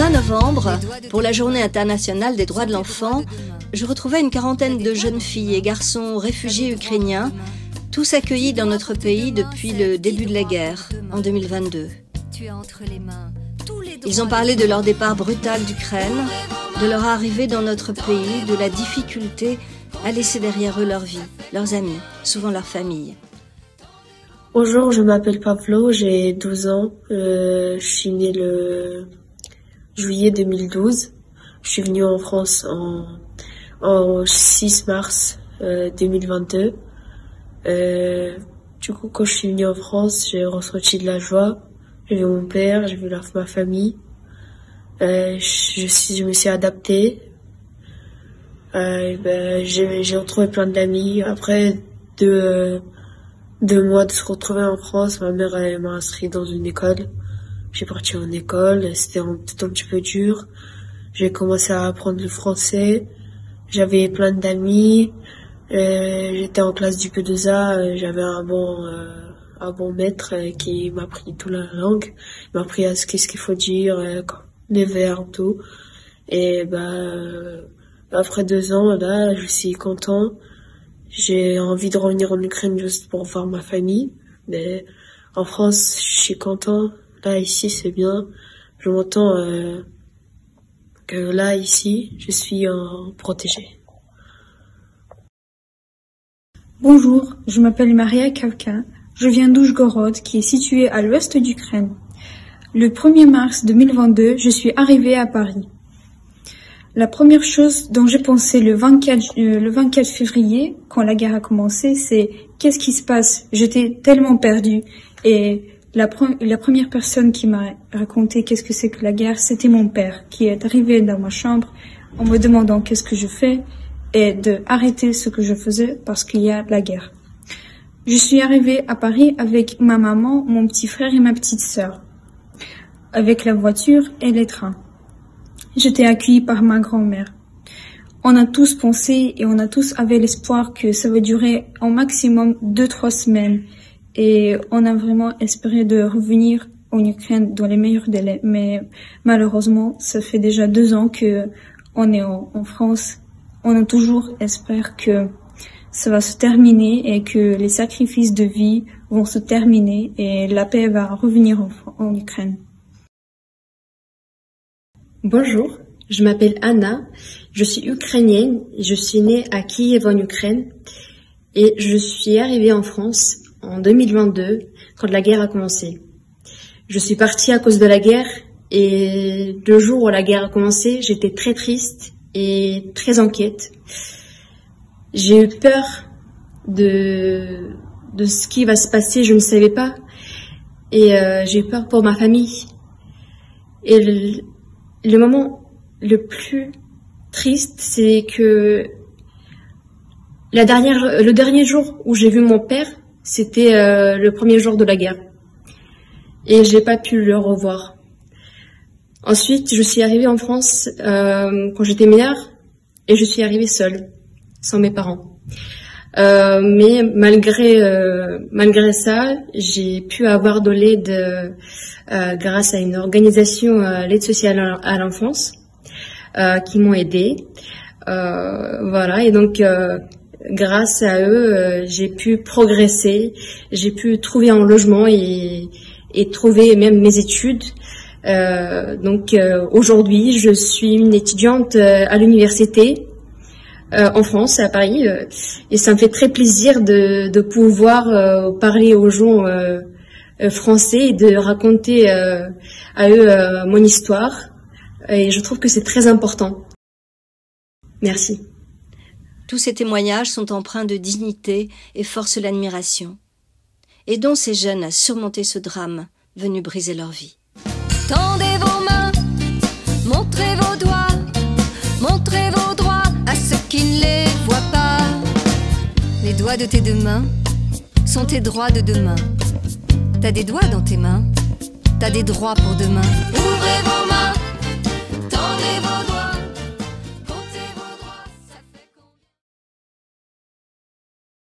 20 novembre, pour la Journée internationale des droits de l'enfant, je retrouvais une quarantaine de jeunes filles et garçons réfugiés ukrainiens, tous accueillis dans notre pays depuis le début de la guerre, en 2022. Ils ont parlé de leur départ brutal d'Ukraine, de leur arrivée dans notre pays, de la difficulté à laisser derrière eux leur vie, leurs amis, souvent leur famille. Bonjour, je m'appelle Pavlo, j'ai 12 ans. Je suis né le juillet 2012. Je suis venu en France en 6 mars 2022. Du coup, quand je suis venu en France, j'ai ressenti de la joie. J'ai vu mon père, j'ai vu ma famille. Je me suis adapté. J'ai retrouvé plein d'amis. Après 2 mois de se retrouver en France, ma mère elle m'a inscrit dans une école. J'ai parti en école, c'était un petit peu dur. J'ai commencé à apprendre le français. J'avais plein d'amis. J'étais en classe du P2A. J'avais un bon maître qui m'a appris toute la langue. Il m'a appris qu'est-ce qu'il faut dire, les verbes, tout. Et après 2 ans, là, je suis content. J'ai envie de revenir en Ukraine juste pour voir ma famille. Mais en France, je suis content. Là, ici, c'est bien. Je m'entends que là, ici, je suis protégée. Bonjour, je m'appelle Maria Kavka. Je viens d'Oujgorod, qui est situé à l'ouest d'Ukraine. Le 1er mars 2022, je suis arrivée à Paris. La première chose dont j'ai pensé le 24 février, quand la guerre a commencé, c'est qu'est-ce qui se passe? J'étais tellement perdue. Et la première personne qui m'a raconté qu'est-ce que c'est que la guerre, c'était mon père, qui est arrivé dans ma chambre en me demandant qu'est-ce que je fais et de arrêter ce que je faisais parce qu'il y a la guerre. Je suis arrivée à Paris avec ma maman, mon petit frère et ma petite sœur, avec la voiture et les trains. J'étais accueillie par ma grand-mère. On a tous pensé et on a tous avait l'espoir que ça va durer au maximum 2-3 semaines. Et on a vraiment espéré de revenir en Ukraine dans les meilleurs délais. Mais malheureusement, ça fait déjà 2 ans que on est en France. On a toujours espéré que ça va se terminer et que les sacrifices de vie vont se terminer et la paix va revenir en Ukraine. Bonjour, je m'appelle Anna, je suis ukrainienne, je suis née à Kiev en Ukraine et je suis arrivée en France en 2022 quand la guerre a commencé. Je suis partie à cause de la guerre et le jour où la guerre a commencé, j'étais très triste et très inquiète. J'ai eu peur de ce qui va se passer, je ne savais pas et j'ai eu peur pour ma famille. Et le moment le plus triste, c'est que le dernier jour où j'ai vu mon père, c'était le premier jour de la guerre. Et j'ai pas pu le revoir. Ensuite, je suis arrivée en France quand j'étais mineure et je suis arrivée seule, sans mes parents. Mais malgré ça, j'ai pu avoir de l'aide grâce à une organisation, l'aide sociale à l'enfance, qui m'ont aidée. Voilà, et donc grâce à eux, j'ai pu progresser, j'ai pu trouver un logement et trouver même mes études. Donc aujourd'hui, je suis une étudiante à l'université en France, à Paris, et ça me fait très plaisir de pouvoir parler aux gens français et de raconter à eux mon histoire. Et je trouve que c'est très important. Merci. Tous ces témoignages sont empreints de dignité et forcent l'admiration. Aidons ces jeunes à surmonter ce drame venu briser leur vie. Tendez vos mains, montrez vos doigts, montrez vos droits à ceux qui ne les voient pas. Les doigts de tes 2 mains sont tes droits de demain. T'as des doigts dans tes mains, t'as des droits pour demain. Ouvrez